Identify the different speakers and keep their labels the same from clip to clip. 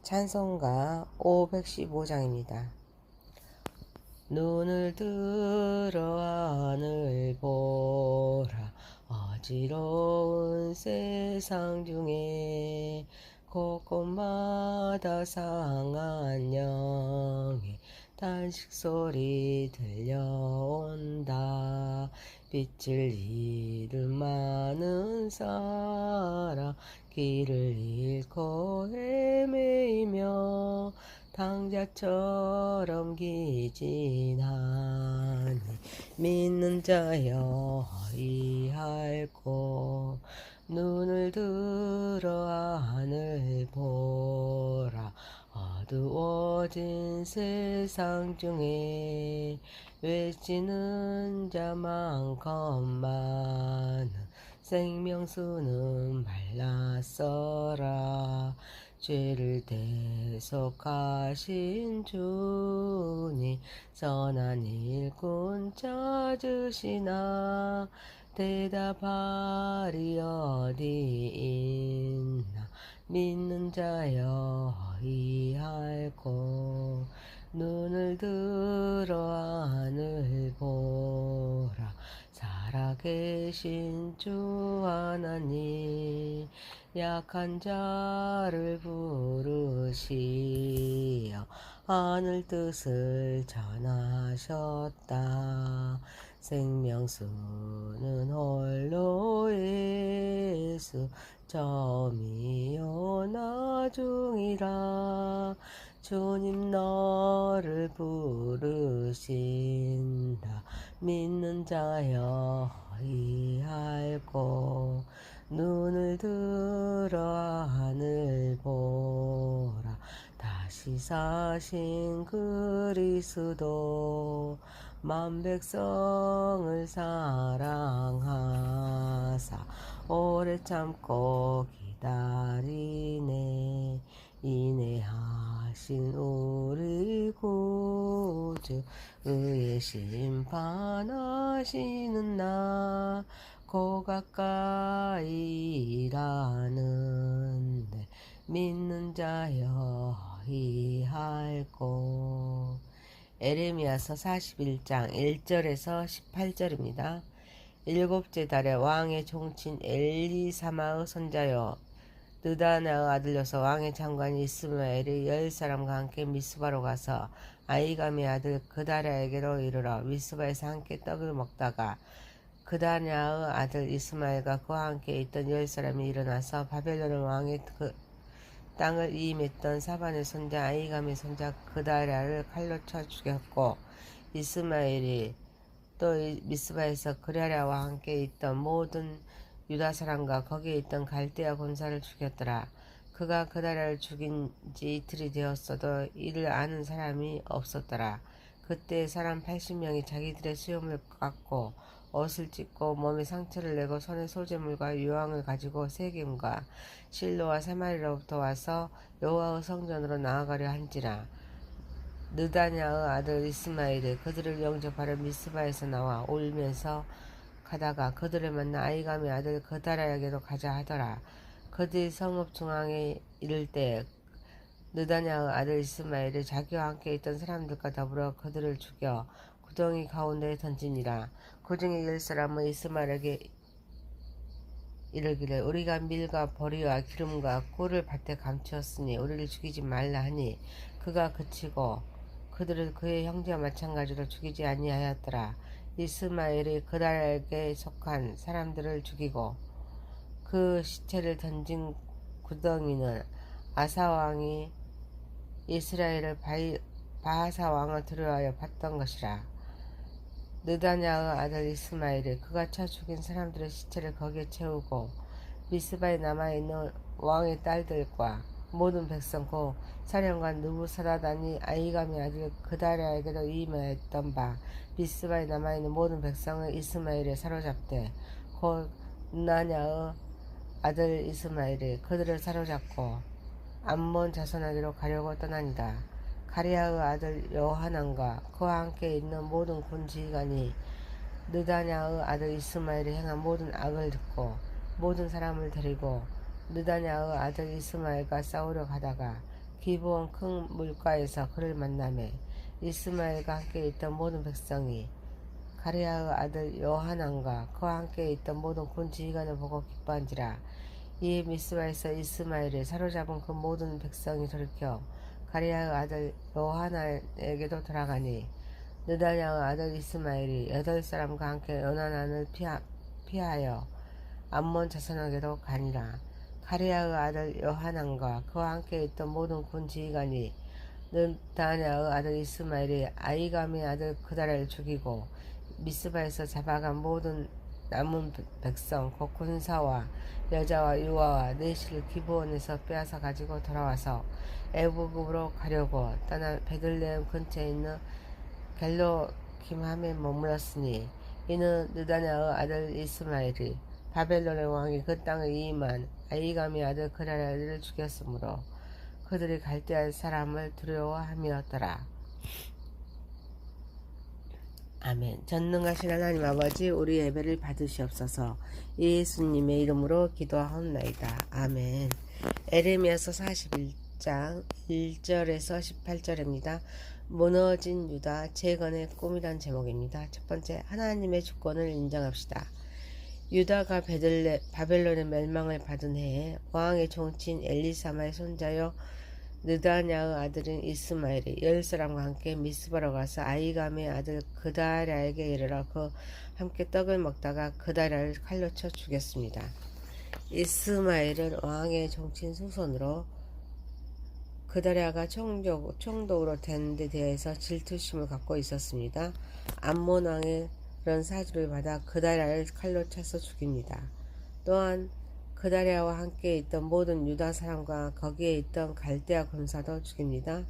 Speaker 1: 찬송가 515장입니다. 눈을 들어 하늘 보라. 어지러운 세상 중에 곳곳마다 상한 영의 단식 소리 들려온다. 빛을 잃은 많은 사람 길을 잃고 헤매이며 당자처럼 기진하니 믿는 자여 의할고 눈을 들어 하늘 보라. 어두워진 세상 중에 외치는 자 많건만 생명수는 말랐어라. 죄를 대속하신 주님 선한 일꾼 찾으시나 대답하리 어디 있나 믿는 자여 의할고 눈을 들어 하늘 보라. 살아계신 주 하나님 약한 자를 부르시어 하늘 뜻을 전하셨다. 생명수는 홀로 예수 처음이요 나중이라. 주님 너를 부르신다. 믿는 자여 의할고 눈을 들어 하늘 보라. 다시 사신 그리스도 만 백성을 사랑하사 오래 참고 기다리네. 인내하신 우리 구주 의의 심판하시는 날 고 가까이 일하는데 믿는 자여 의할고. 에레미야서 41장 1절에서 18절입니다. 일곱째 달에 왕의 종친 엘리사마의 손자여 느다나의 아들로서 왕의 장관 이스마엘이 10사람과 함께 미스바로 가서 아히감의 아들 그다랴에게로 이르러 미스바에서 함께 떡을 먹다가 그다랴의 아들 이스마엘과 그와 함께 있던 10사람이 일어나서 바벨론 왕의 그 땅을 이임했던 사반의 손자 아히감의 손자 그다랴를 칼로 쳐 죽였고 이스마엘이 또 미스바에서 그랴랴와 함께 있던 모든 유다 사람과 거기에 있던 갈대아 군사를 죽였더라. 그가 그다랴를 죽인 지 이틀이 되었어도 이를 아는 사람이 없었더라. 그때 사람 80명이 자기들의 수염을 깎고 옷을 찢고 몸에 상처를 내고 손에 소재물과 유황을 가지고 세겜과 실로와 사마리로부터 와서 여호와의 성전으로 나아가려 한지라. 느다냐의 아들 이스마엘이 그들을 영접하려 미스바에서 나와 울면서 가다가 그들을 만나 아히감의 아들 그다랴에게로 가자 하더라. 그들이 성읍 중앙에 이를 때 느다냐의 아들 이스마엘이 자기와 함께 있던 사람들과 더불어 그들을 죽여 구덩이 가운데에 던지니라. 그 중에 10사람은 이스마엘에게 이르기를 우리가 밀과 보리와 기름과 꿀을 밭에 감추었으니 우리를 죽이지 말라 하니 그가 그치고 그들을 그의 형제와 마찬가지로 죽이지 아니하였더라. 이스마엘이 그다랴에게 속한 사람들을 죽이고 그 시체를 던진 구덩이는 아사왕이 이스라엘을 바하사 왕을 두려워하여 봤던 것이라. 느다냐의 아들 이스마엘이 그가 쳐 죽인 사람들의 시체를 거기에 채우고 미스바에 남아있는 왕의 딸들과 모든 백성 곧 사령관 느부사라단이 아히감의 아들 그다랴에게도 이임하였던 바 미스바에 남아있는 모든 백성을 이스마엘에 사로잡되 곧 느다냐의 아들 이스마엘이 그들을 사로잡고 암몬 자손에게로 가려고 떠나니라. 가랴의 아들 요하난과 그와 함께 있는 모든 군지휘관이 느다냐의 아들 이스마엘이 행한 모든 악을 듣고 모든 사람을 데리고 느다냐의 아들 이스마엘과 싸우려 가다가 기브온 큰 물가에서 그를 만나매 이스마엘과 함께 있던 모든 백성이 가레아의 아들 요하난과 그와 함께 있던 모든 군 지휘관을 보고 기뻐한지라. 이에 미스바에서 이스마엘을 사로잡은 그 모든 백성이 돌이켜 가레아의 아들 요하난에게도 돌아가니 느다냐의 아들 이스마엘이 8사람과 함께 요나난을 피하여 암몬 자손에게도 가니라. 가레아의 아들 요하난과 그와 함께 있던 모든 군 지휘관이 느다냐의 아들 이스마엘이 아이감의 아들 그다라를 죽이고 미스바에서 잡아간 모든 남은 백성 곧 군사와 여자와 유아와 내실을 기브온에서 빼앗아 가지고 돌아와서 애굽으로 가려고 떠나 베들레헴 근처에 있는 겔로김함에 머물렀으니 이는 느다냐의 아들 이스마엘이 바벨론의 왕이 그 땅을 이임한 아이감의 아들 그다라를 죽였으므로 그들이 갈대아 사람을 두려워함이었더라. 아멘. 전능하신 하나님 아버지, 우리 예배를 받으시옵소서. 예수님의 이름으로 기도하옵나이다. 아멘. 에레미야서 41장 1절에서 18절입니다. 무너진 유다 재건의 꿈이란 제목입니다. 첫 번째, 하나님의 주권을 인정합시다. 유다가 바벨론의 멸망을 받은 해에 왕의 종친 엘리사마의 손자요 느다냐의 아들인 이스마엘이 10사람과 함께 미스바로 가서 아이감의 아들 그다랴에게 이르러 그 함께 떡을 먹다가 그다랴를 칼로 쳐 죽였습니다. 이스마엘은 왕의 종친 후손으로 그다랴가 총독으로 된 데 대해서 질투심을 갖고 있었습니다. 암몬 왕의 그런 사주를 받아 그다랴를 칼로 쳐서 죽입니다. 또한 그다랴와 함께 있던 모든 유다 사람과 거기에 있던 갈대아 군사도 죽입니다.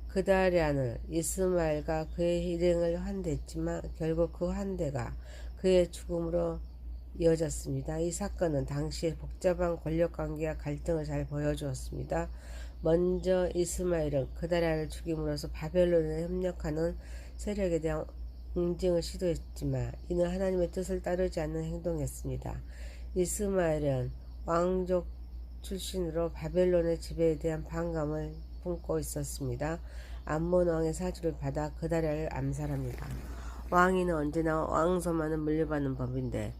Speaker 1: 그다랴는 이스마엘과 그의 일행을 환대했지만 결국 그 환대가 그의 죽음으로 이어졌습니다. 이 사건은 당시의 복잡한 권력관계와 갈등을 잘 보여주었습니다. 먼저 이스마엘은 그다랴를 죽임으로써 바벨론에 협력하는 세력에 대한 응징을 시도했지만 이는 하나님의 뜻을 따르지 않는 행동이었습니다. 이스마엘은 왕족 출신으로 바벨론의 지배에 대한 반감을 품고 있었습니다. 암몬 왕의 사주를 받아 그다랴를 암살합니다. 왕위는 언제나 왕소만은 물려받는 법인데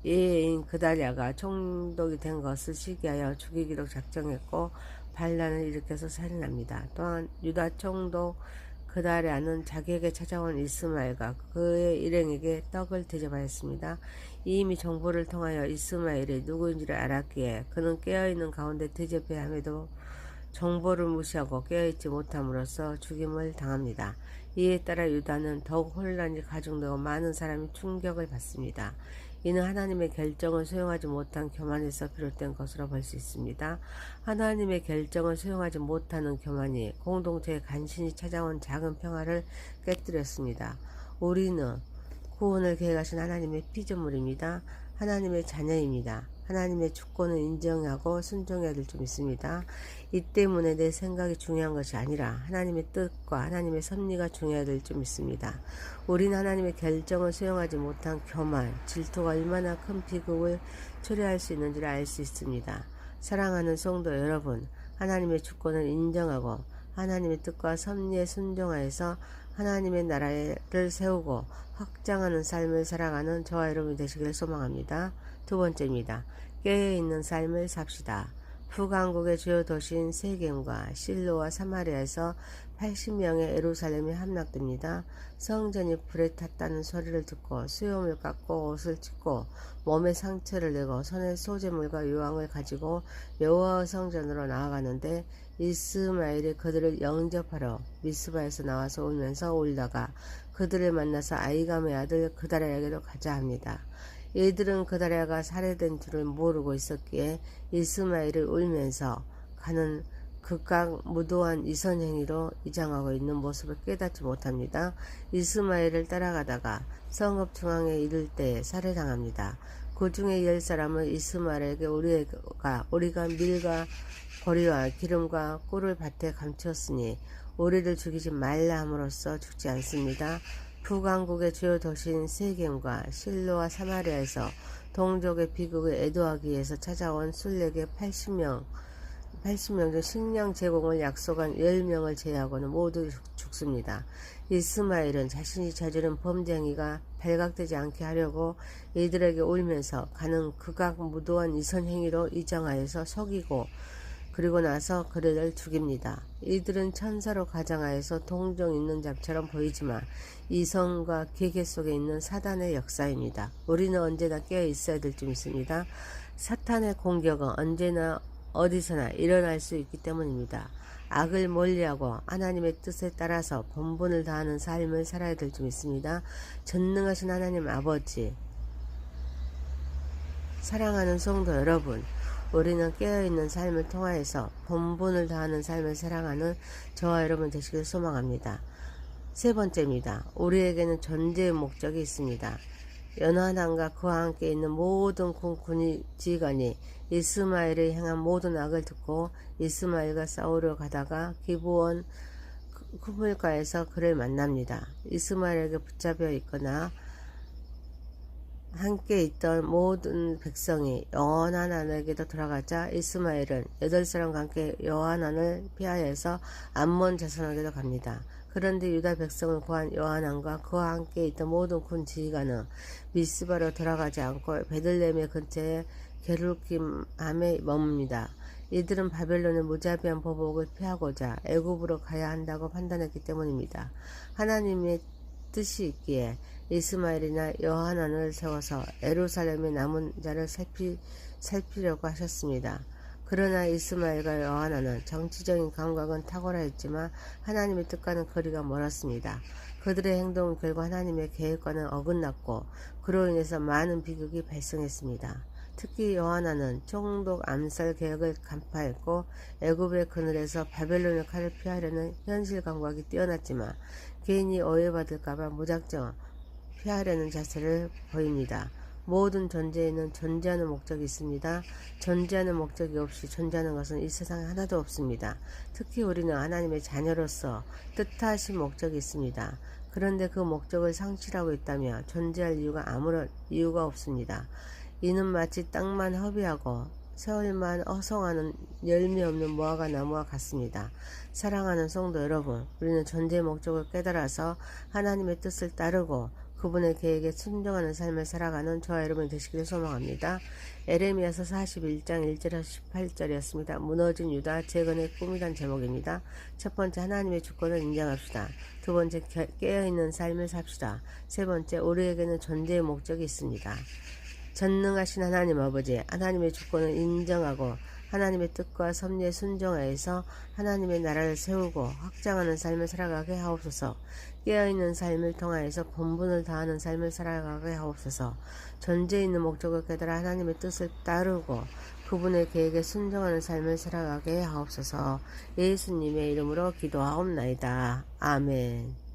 Speaker 1: 예인 그다랴가 총독이 된 것을 시기하여 죽이기로 작정했고 반란을 일으켜서 살인합니다. 또한 유다 총독 그다랴는 자기에게 찾아온 이스마엘과 그의 일행에게 떡을 대접하였습니다. 이미 정보를 통하여 이스마엘이 누구인지를 알았기에 그는 깨어있는 가운데 대접해야 함에도 정보를 무시하고 깨어있지 못함으로써 죽임을 당합니다. 이에 따라 유다는 더욱 혼란이 가중되고 많은 사람이 충격을 받습니다. 이는 하나님의 결정을 수용하지 못한 교만에서 비롯된 것으로 볼 수 있습니다. 하나님의 결정을 수용하지 못하는 교만이 공동체에 간신히 찾아온 작은 평화를 깨뜨렸습니다. 우리는 구원을 계획하신 하나님의 피조물입니다. 하나님의 자녀입니다. 하나님의 주권을 인정하고 순종해야 될 줄 믿습니다. 이 때문에 내 생각이 중요한 것이 아니라 하나님의 뜻과 하나님의 섭리가 중요해야 될 줄 믿습니다. 우리는 하나님의 결정을 수용하지 못한 교만, 질투가 얼마나 큰 비극을 초래할 수 있는지를 알 수 있습니다. 사랑하는 성도 여러분, 하나님의 주권을 인정하고 하나님의 뜻과 섭리에 순종하여서 하나님의 나라를 세우고 확장하는 삶을 살아가는 저와 여러분이 되시기를 소망합니다. 두 번째입니다. 깨어있는 삶을 삽시다. 북왕국의 주요 도시인 세겜과 실로와 사마리아에서 80명의 예루살렘이 함락됩니다. 성전이 불에 탔다는 소리를 듣고 수염을 깎고 옷을 찢고 몸에 상처를 내고 손에 소재물과 유황을 가지고 여호와의 성전으로 나아가는데 이스마엘이 그들을 영접하러 미스바에서 나와서 울면서 울다가 그들을 만나서 아이감의 아들 그다랴에게로 가자 합니다. 이들은 그다랴가 살해된 줄을 모르고 있었기에 이스마엘을 울면서 가는 극강 무도한 이선행위로 이장하고 있는 모습을 깨닫지 못합니다. 이스마엘을 따라가다가 성읍 중앙에 이를 때에 살해당합니다. 그 중에 10사람은 이스마엘에게 우리가 밀과 보리와 기름과 꿀을 밭에 감추었으니 우리를 죽이지 말라 함으로써 죽지 않습니다. 북왕국의 주요 도시인 세겜과 실로와 사마리아에서 동족의 비극을 애도하기 위해서 찾아온 순례객 80명 중 식량 제공을 약속한 10명을 제외하고는 모두 죽습니다. 이스마엘은 자신이 저지른 범죄 행위가 발각되지 않게 하려고 이들에게 울면서 가는 극악무도한 이선 행위로 이정하여서 속이고 그리고 나서 그들을 죽입니다. 이들은 천사로 가장하여서 동정 있는 자처럼 보이지만 이성과 계계 속에 있는 사단의 역사입니다. 우리는 언제나 깨어 있어야 될 줄 믿습니다. 사탄의 공격은 언제나 어디서나 일어날 수 있기 때문입니다. 악을 멀리하고 하나님의 뜻에 따라서 본분을 다하는 삶을 살아야 될 줄 믿습니다. 전능하신 하나님 아버지, 사랑하는 성도 여러분, 우리는 깨어있는 삶을 통하여서 본분을 다하는 삶을 살아가는 저와 여러분 되시길 소망합니다. 세 번째입니다. 우리에게는 존재의 목적이 있습니다. 연하단과 그와 함께 있는 모든 군이 지휘관이 이스마엘을 향한 모든 악을 듣고 이스마엘과 싸우러 가다가 기브온 쿠물가에서 그를 만납니다. 이스마엘에게 붙잡혀 있거나 함께 있던 모든 백성이 여호하난에게도 돌아가자 이스마엘은 8사람과 함께 여호하난을 피하여서 암몬 자손에게도 갑니다. 그런데 유다 백성을 구한 여호하난과 그와 함께 있던 모든 군 지휘관은 미스바로 돌아가지 않고 베들레헴의 근처에 게룰김함에 머뭅니다. 이들은 바벨론의 무자비한 보복을 피하고자 애굽으로 가야 한다고 판단했기 때문입니다. 하나님의 뜻이 있기에 이스마엘이나 여호하난을 세워서 예루살렘의 남은 자를 살피려고 하셨습니다. 그러나 이스마엘과 여호하난은 정치적인 감각은 탁월하였지만 하나님의 뜻과는 거리가 멀었습니다. 그들의 행동은 결국 하나님의 계획과는 어긋났고 그로 인해서 많은 비극이 발생했습니다. 특히 여호하난은 총독 암살 계획을 간파했고 애굽의 그늘에서 바벨론의 칼을 피하려는 현실 감각이 뛰어났지만 개인이 오해받을까봐 무작정 피하려는 자세를 보입니다. 모든 존재에는 존재하는 목적이 있습니다. 존재하는 목적이 없이 존재하는 것은 이 세상에 하나도 없습니다. 특히 우리는 하나님의 자녀로서 뜻하신 목적이 있습니다. 그런데 그 목적을 상실하고 있다면 존재할 이유가 아무런 이유가 없습니다. 이는 마치 땅만 허비하고 세월만 허송하는 열매 없는 무화과 나무와 같습니다. 사랑하는 성도 여러분, 우리는 존재의 목적을 깨달아서 하나님의 뜻을 따르고 그분의 계획에 순종하는 삶을 살아가는 저와 여러분이 되시기를 소망합니다. 에레미야서 41장 1절에서 18절이었습니다. 무너진 유다 재건의 꿈이란 제목입니다. 첫 번째, 하나님의 주권을 인정합시다. 두 번째, 깨어있는 삶을 삽시다. 세 번째, 우리에게는 존재의 목적이 있습니다. 전능하신 하나님 아버지, 하나님의 주권을 인정하고 하나님의 뜻과 섭리에 순종하여서 하나님의 나라를 세우고 확장하는 삶을 살아가게 하옵소서. 깨어있는 삶을 통하여서 본분을 다하는 삶을 살아가게 하옵소서. 존재 있는 목적을 깨달아 하나님의 뜻을 따르고 그분의 계획에 순종하는 삶을 살아가게 하옵소서. 예수님의 이름으로 기도하옵나이다. 아멘.